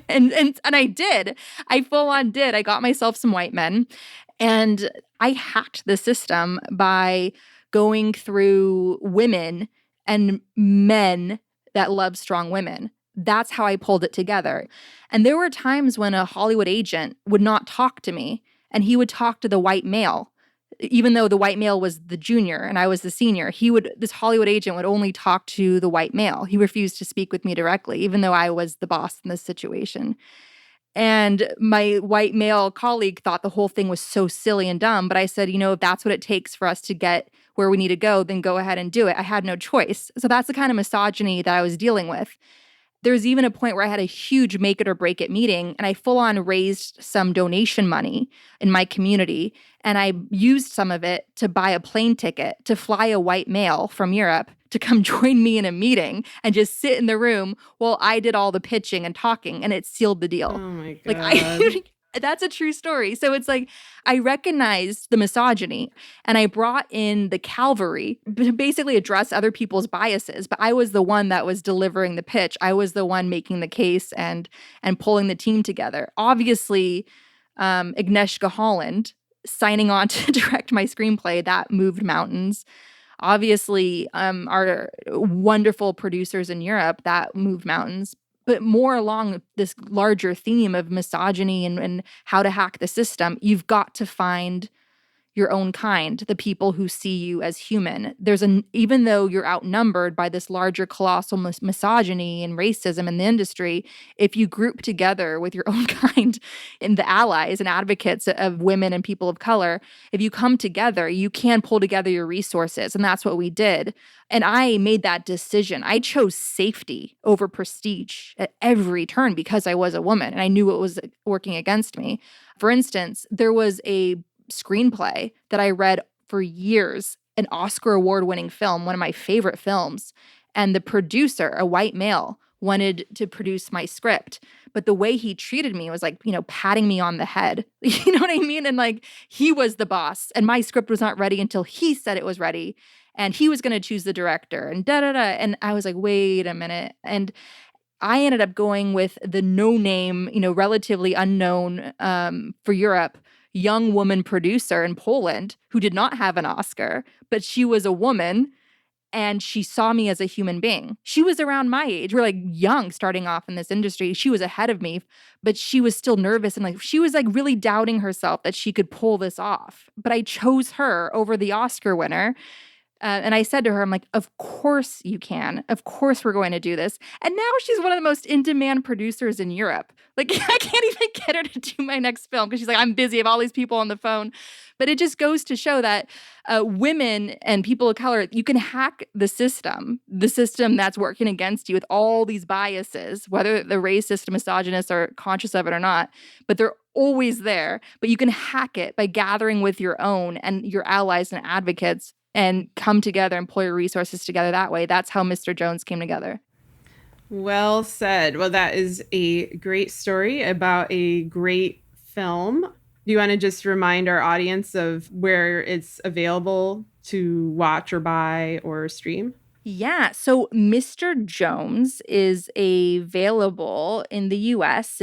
and I did. I full on did. I got myself some white men. And I hacked the system by going through women and men that love strong women. That's how I pulled it together. And there were times when a Hollywood agent would not talk to me and he would talk to the white male. Even though the white male was the junior and I was the senior, this Hollywood agent would only talk to the white male. He refused to speak with me directly, even though I was the boss in this situation. And my white male colleague thought the whole thing was so silly and dumb. But I said, if that's what it takes for us to get where we need to go, then go ahead and do it. I had no choice. So that's the kind of misogyny that I was dealing with. There was even a point where I had a huge make it or break it meeting, and I full on raised some donation money in my community. And I used some of it to buy a plane ticket to fly a white male from Europe to come join me in a meeting and just sit in the room while I did all the pitching and talking, and it sealed the deal. Oh my God. Like that's a true story. So it's like I recognized the misogyny and I brought in the cavalry to basically address other people's biases. But I was the one that was delivering the pitch. I was the one making the case and pulling the team together. Obviously, Agnieszka Holland signing on to direct my screenplay, that moved mountains. Obviously, our wonderful producers in Europe, that moved mountains. But more along this larger theme of misogyny and how to hack the system, you've got to find your own kind, the people who see you as human. Even though you're outnumbered by this larger colossal misogyny and racism in the industry, if you group together with your own kind and the allies and advocates of women and people of color, if you come together, you can pull together your resources. And that's what we did. And I made that decision. I chose safety over prestige at every turn because I was a woman and I knew it was working against me. For instance, there was a screenplay that I read for years, an Oscar award-winning film, one of my favorite films, and the producer, a white male, wanted to produce my script. But the way he treated me was like, patting me on the head. You know what I mean? And like, he was the boss and my script was not ready until he said it was ready and he was going to choose the director and da-da-da. And I was like, wait a minute. And I ended up going with the no-name, relatively unknown for Europe, young woman producer in Poland who did not have an Oscar, but she was a woman and she saw me as a human being. She was around my age. We're like young starting off in this industry. She was ahead of me, but she was still nervous and like she was like really doubting herself that she could pull this off. But I chose her over the Oscar winner. And I said to her, I'm like, of course you can. Of course we're going to do this. And now she's one of the most in-demand producers in Europe. Like, I can't even get her to do my next film because she's like, I'm busy. I have all these people on the phone. But it just goes to show that women and people of color, you can hack the system that's working against you with all these biases, whether the racist, misogynists are conscious of it or not. But they're always there. But you can hack it by gathering with your own and your allies and advocates and come together and pull your resources together that way. That's how Mr. Jones came together. Well said. Well, that is a great story about a great film. Do you want to just remind our audience of where it's available to watch or buy or stream? Yeah, so Mr. Jones is available in the US.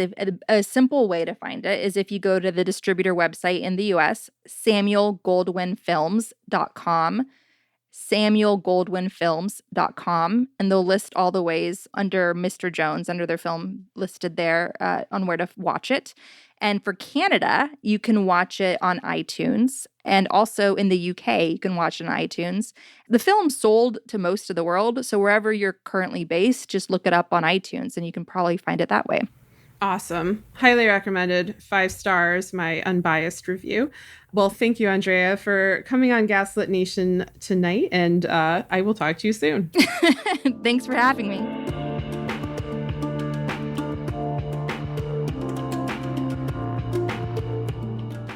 A simple way to find it is if you go to the distributor website in the US, samuelgoldwynfilms.com, samuelgoldwynfilms.com, and they'll list all the ways under Mr. Jones, under their film listed there on where to watch it. And for Canada, you can watch it on iTunes. And also in the UK, you can watch it on iTunes. The film sold to most of the world. So wherever you're currently based, just look it up on iTunes and you can probably find it that way. Awesome. Highly recommended. 5 stars, my unbiased review. Well, thank you, Andrea, for coming on Gaslit Nation tonight. And I will talk to you soon. Thanks for having me.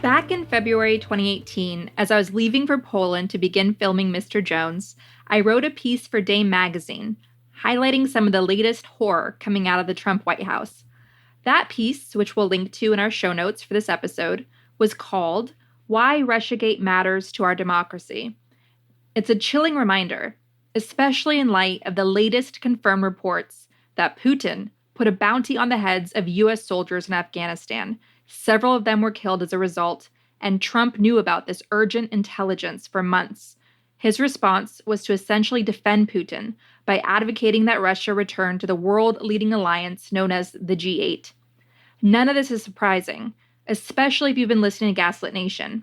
Back in February 2018, as I was leaving for Poland to begin filming Mr. Jones, I wrote a piece for Dame magazine, highlighting some of the latest horror coming out of the Trump White House. That piece, which we'll link to in our show notes for this episode, was called Why Russiagate Matters to Our Democracy. It's a chilling reminder, especially in light of the latest confirmed reports that Putin put a bounty on the heads of U.S. soldiers in Afghanistan. Several of them were killed as a result, and Trump knew about this urgent intelligence for months. His response was to essentially defend Putin by advocating that Russia return to the world-leading alliance known as the G8. None of this is surprising, especially if you've been listening to Gaslit Nation.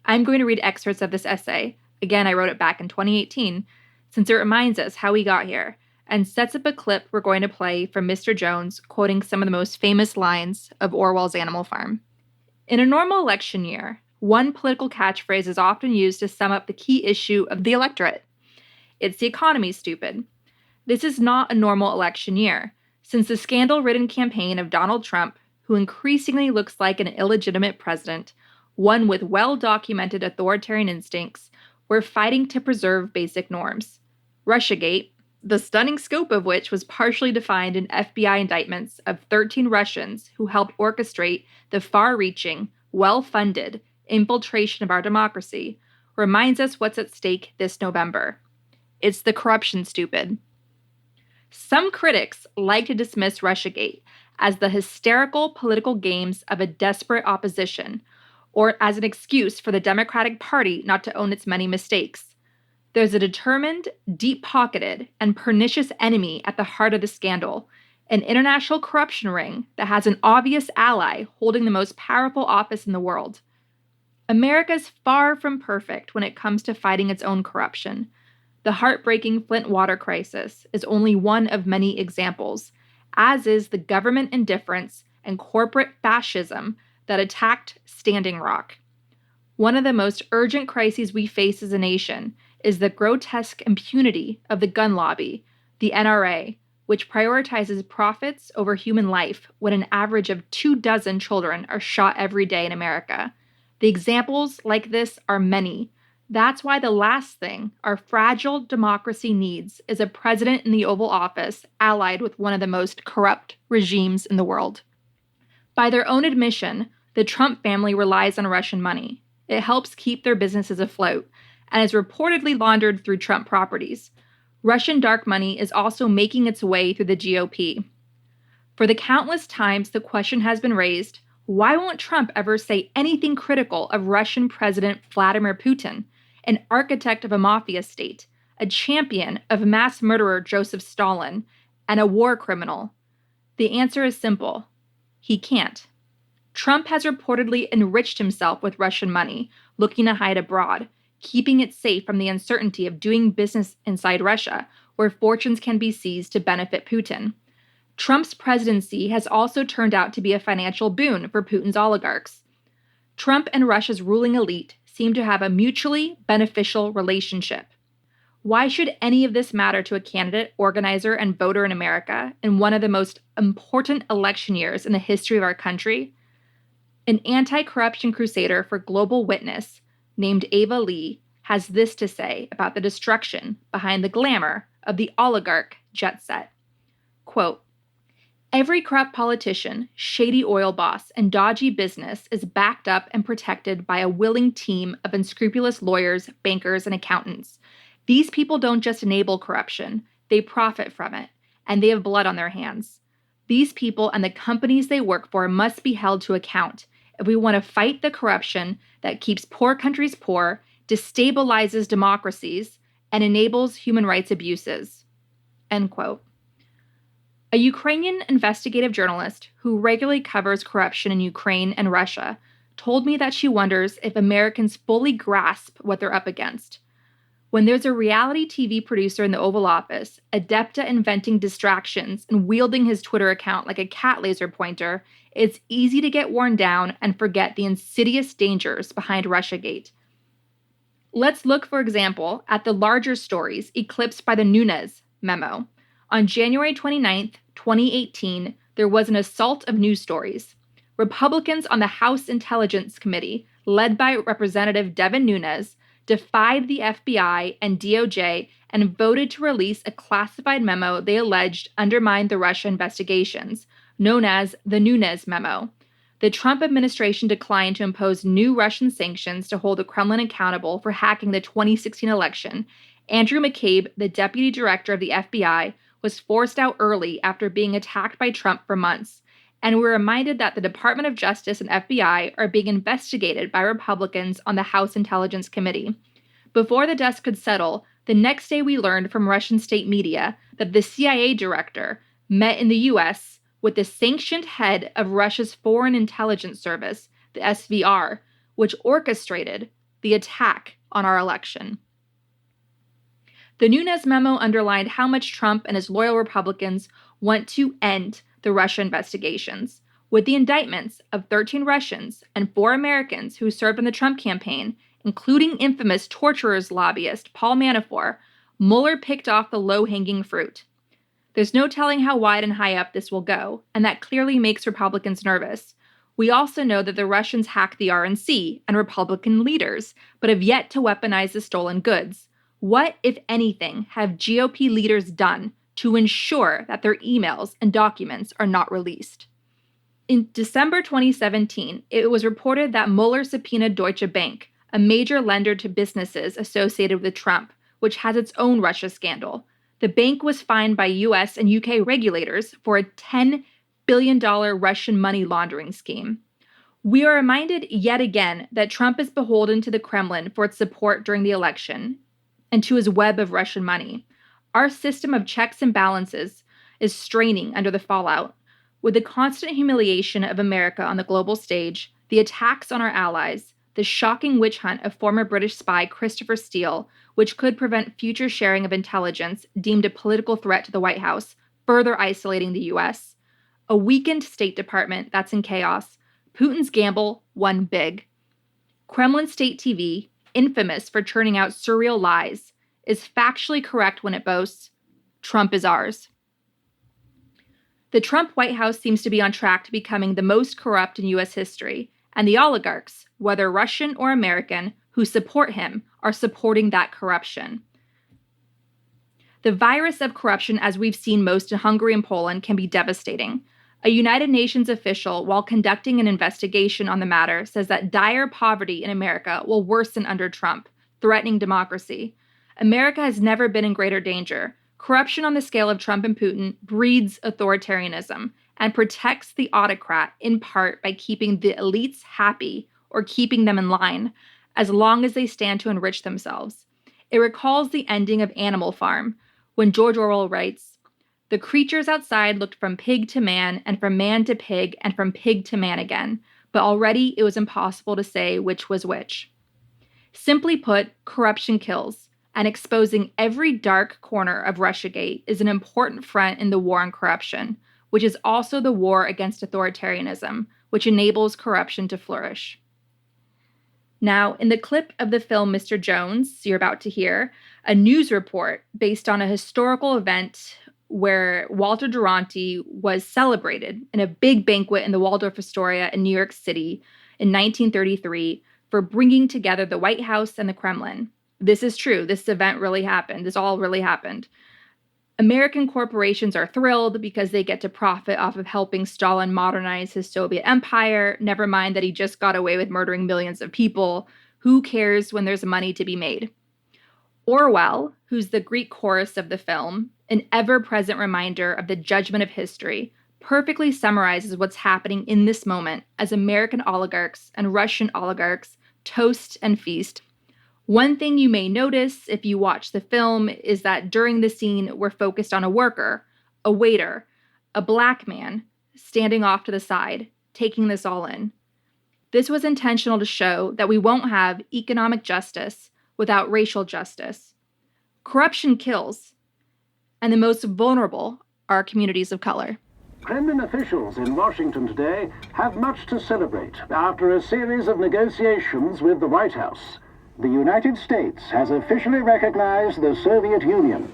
I'm going to read excerpts of this essay. Again, I wrote it back in 2018, since it reminds us how we got here, and sets up a clip we're going to play from Mr. Jones quoting some of the most famous lines of Orwell's Animal Farm. In a normal election year, one political catchphrase is often used to sum up the key issue of the electorate. It's the economy, stupid. This is not a normal election year. Since the scandal-ridden campaign of Donald Trump, who increasingly looks like an illegitimate president, one with well-documented authoritarian instincts, we're fighting to preserve basic norms. Russiagate, the stunning scope of which was partially defined in FBI indictments of 13 Russians who helped orchestrate the far-reaching, well-funded infiltration of our democracy, reminds us what's at stake this November. It's the corruption, stupid. Some critics like to dismiss Russiagate as the hysterical political games of a desperate opposition, or as an excuse for the Democratic Party not to own its many mistakes. There's a determined, deep-pocketed, and pernicious enemy at the heart of the scandal, an international corruption ring that has an obvious ally holding the most powerful office in the world. America's far from perfect when it comes to fighting its own corruption. The heartbreaking Flint water crisis is only one of many examples, as is the government indifference and corporate fascism that attacked Standing Rock. One of the most urgent crises we face as a nation is the grotesque impunity of the gun lobby, the NRA, which prioritizes profits over human life when an average of 24 children are shot every day in America. The examples like this are many. That's why the last thing our fragile democracy needs is a president in the Oval Office allied with one of the most corrupt regimes in the world. By their own admission, the Trump family relies on Russian money. It helps keep their businesses afloat and is reportedly laundered through Trump properties. Russian dark money is also making its way through the GOP. For the countless times the question has been raised, why won't Trump ever say anything critical of Russian President Vladimir Putin, an architect of a mafia state, a champion of mass murderer Joseph Stalin, and a war criminal? The answer is simple. He can't. Trump has reportedly enriched himself with Russian money, looking to hide abroad, keeping it safe from the uncertainty of doing business inside Russia, where fortunes can be seized to benefit Putin. Trump's presidency has also turned out to be a financial boon for Putin's oligarchs. Trump and Russia's ruling elite seem to have a mutually beneficial relationship. Why should any of this matter to a candidate, organizer, and voter in America in one of the most important election years in the history of our country? An anti-corruption crusader for Global Witness named Ava Lee has this to say about the destruction behind the glamour of the oligarch jet set. Quote, "Every corrupt politician, shady oil boss, and dodgy business is backed up and protected by a willing team of unscrupulous lawyers, bankers, and accountants. These people don't just enable corruption, they profit from it, and they have blood on their hands. These people and the companies they work for must be held to account if we want to fight the corruption that keeps poor countries poor, destabilizes democracies, and enables human rights abuses." End quote. A Ukrainian investigative journalist who regularly covers corruption in Ukraine and Russia told me that she wonders if Americans fully grasp what they're up against. When there's a reality TV producer in the Oval Office, adept at inventing distractions and wielding his Twitter account like a cat laser pointer, it's easy to get worn down and forget the insidious dangers behind Russiagate. Let's look, for example, at the larger stories eclipsed by the Nunes memo. On January 29, 2018, there was an assault of news stories. Republicans on the House Intelligence Committee, led by Representative Devin Nunes, defied the FBI and DOJ and voted to release a classified memo they alleged undermined the Russia investigations, known as the Nunes memo. The Trump administration declined to impose new Russian sanctions to hold the Kremlin accountable for hacking the 2016 election. Andrew McCabe, the deputy director of the FBI, was forced out early after being attacked by Trump for months, and we're reminded that the Department of Justice and FBI are being investigated by Republicans on the House Intelligence Committee. Before the dust could settle, the next day we learned from Russian state media that the CIA director met in the U.S. with the sanctioned head of Russia's Foreign Intelligence Service, the SVR, which orchestrated the attack on our election. The Nunes memo underlined how much Trump and his loyal Republicans want to end the Russia investigations. With the indictments of 13 Russians and 4 Americans who served in the Trump campaign, including infamous torturers lobbyist Paul Manafort, Mueller picked off the low-hanging fruit. There's no telling how wide and high up this will go, and that clearly makes Republicans nervous. We also know that the Russians hacked the RNC and Republican leaders, but have yet to weaponize the stolen goods. What, if anything, have GOP leaders done to ensure that their emails and documents are not released? In December 2017, it was reported that Mueller subpoenaed Deutsche Bank, a major lender to businesses associated with Trump, which has its own Russia scandal. The bank was fined by US and UK regulators for a $10 billion Russian money laundering scheme. We are reminded yet again that Trump is beholden to the Kremlin for its support during the election and to his web of Russian money. Our system of checks and balances is straining under the fallout. With the constant humiliation of America on the global stage, the attacks on our allies, the shocking witch hunt of former British spy Christopher Steele, which could prevent future sharing of intelligence deemed a political threat to the White House, further isolating the US, a weakened State Department that's in chaos, Putin's gamble won big. Kremlin State TV, infamous for churning out surreal lies, is factually correct when it boasts, Trump is ours. The Trump White House seems to be on track to becoming the most corrupt in US history, and the oligarchs, whether Russian or American, who support him are supporting that corruption. The virus of corruption, as we've seen most in Hungary and Poland, can be devastating. A United Nations official, while conducting an investigation on the matter, says that dire poverty in America will worsen under Trump, threatening democracy. America has never been in greater danger. Corruption on the scale of Trump and Putin breeds authoritarianism and protects the autocrat in part by keeping the elites happy or keeping them in line, as long as they stand to enrich themselves. It recalls the ending of Animal Farm, when George Orwell writes, "The creatures outside looked from pig to man, and from man to pig, and from pig to man again, but already it was impossible to say which was which." Simply put, corruption kills, and exposing every dark corner of Russiagate is an important front in the war on corruption, which is also the war against authoritarianism, which enables corruption to flourish. Now, in the clip of the film Mr. Jones you're about to hear, a news report based on a historical event where Walter Duranty was celebrated in a big banquet in the Waldorf Astoria in New York City in 1933 for bringing together the White House and the Kremlin. This is true. This event really happened. This all really happened. American corporations are thrilled because they get to profit off of helping Stalin modernize his Soviet empire. Never mind that he just got away with murdering millions of people. Who cares when there's money to be made? Orwell, who's the Greek chorus of the film, an ever-present reminder of the judgment of history, perfectly summarizes what's happening in this moment as American oligarchs and Russian oligarchs toast and feast. One thing you may notice if you watch the film is that during the scene, we're focused on a worker, a waiter, a black man, standing off to the side, taking this all in. This was intentional to show that we won't have economic justice without racial justice. Corruption kills, and the most vulnerable are communities of color. Kremlin officials in Washington today have much to celebrate after a series of negotiations with the White House. The United States has officially recognized the Soviet Union.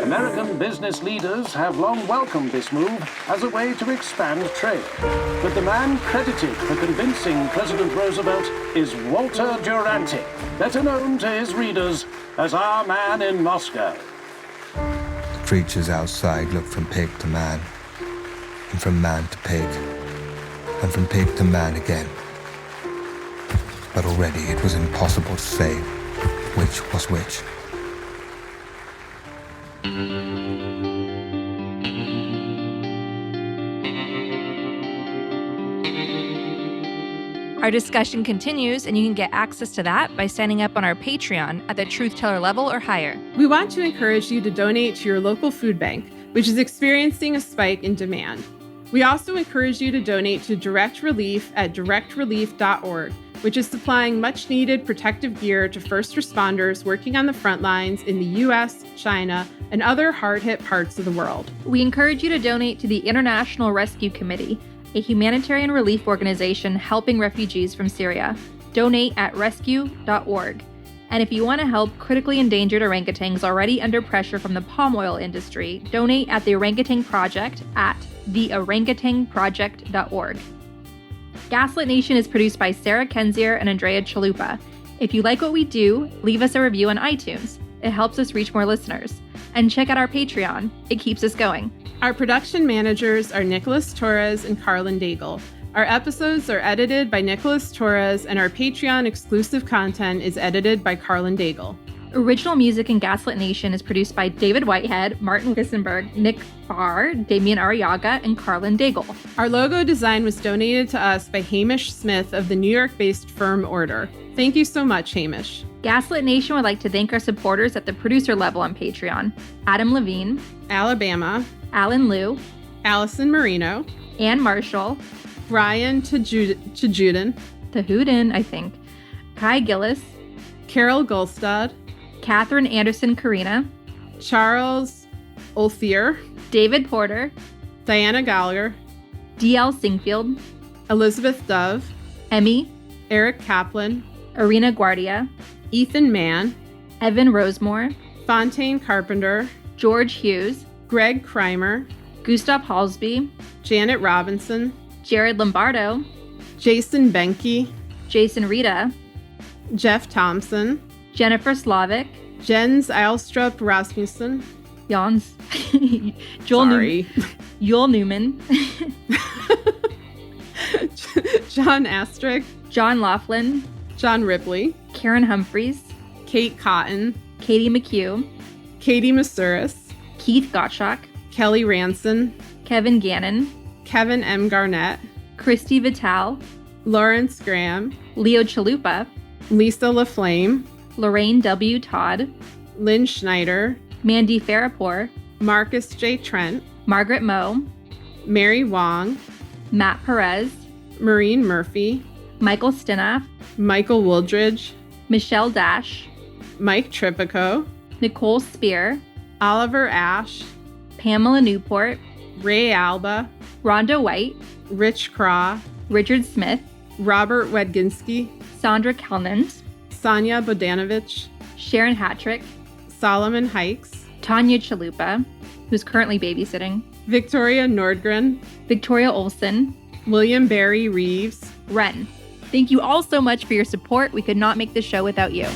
American business leaders have long welcomed this move as a way to expand trade. But the man credited for convincing President Roosevelt is Walter Duranty, better known to his readers as our man in Moscow. The creatures outside look from pig to man, and from man to pig, and from pig to man again. But already it was impossible to say which was which. Our discussion continues, and you can get access to that by signing up on our Patreon at the Truth Teller level or higher. We want to encourage you to donate to your local food bank, which is experiencing a spike in demand. We also encourage you to donate to Direct Relief at directrelief.org, which is supplying much-needed protective gear to first responders working on the front lines in the US, China, and other hard-hit parts of the world. We encourage you to donate to the International Rescue Committee, a humanitarian relief organization helping refugees from Syria. donate at rescue.org. And if you want to help critically endangered orangutans already under pressure from the palm oil industry, donate at the Orangutan Project at theorangutanproject.org. Gaslit Nation is produced by Sarah Kenzier and Andrea Chalupa. If you like what we do, leave us a review on iTunes. It helps us reach more listeners. And check out our Patreon. It keeps us going. Our production managers are Nicholas Torres and Carlin Daigle. Our episodes are edited by Nicholas Torres, and our Patreon exclusive content is edited by Carlin Daigle. Original music in Gaslit Nation is produced by David Whitehead, Martin Wissenberg, Nick Farr, Damian Arriaga, and Carlin Daigle. Our logo design was donated to us by Hamish Smith of the New York-based firm Order. Thank you so much, Hamish. Gaslit Nation would like to thank our supporters at the producer level on Patreon: Adam Levine, Alabama, Alan Liu, Allison Marino, Ann Marshall, Brian Tajudin, Tahudin, I think, Kai Gillis, Carol Gulstad, Catherine Anderson Carina, Charles Olthier, David Porter, Diana Gallagher, D.L. Singfield, Elizabeth Dove, Emmy, Eric Kaplan, Arena Guardia, Ethan Mann, Evan Rosemore, Fontaine Carpenter, George Hughes, Greg Kreimer, Gustav Halsby, Janet Robinson, Jared Lombardo, Jason Benke, Jason Rita, Jeff Thompson, Jennifer Slavic, Jens Eilstrup Rasmussen, Jans, Joel Newman, John Astrick, John Laughlin, John Ripley, Karen Humphreys, Kate Cotton, Katie McHugh, Katie Masuris, Keith Gottschalk, Kelly Ranson, Kevin Gannon, Kevin M. Garnett, Christy Vital, Lawrence Graham, Leo Chalupa, Lisa LaFlame, Lorraine W. Todd, Lynn Schneider, Mandy Farapor, Marcus J. Trent, Margaret Moe, Mary Wong, Matt Perez, Maureen Murphy, Michael Stinoff, Michael Wooldridge, Michelle Dash, Mike Tripico, Nicole Spear, Oliver Ash, Pamela Newport, Ray Alba, Rhonda White, Rich Craw, Richard Smith, Robert Wedginski, Sandra Kelnand, Sonia Bodanovich, Sharon Hattrick, Solomon Hikes, Tanya Chalupa, who's currently babysitting, Victoria Nordgren, Victoria Olson, William Barry Reeves, Ren. Thank you all so much for your support. We could not make this show without you.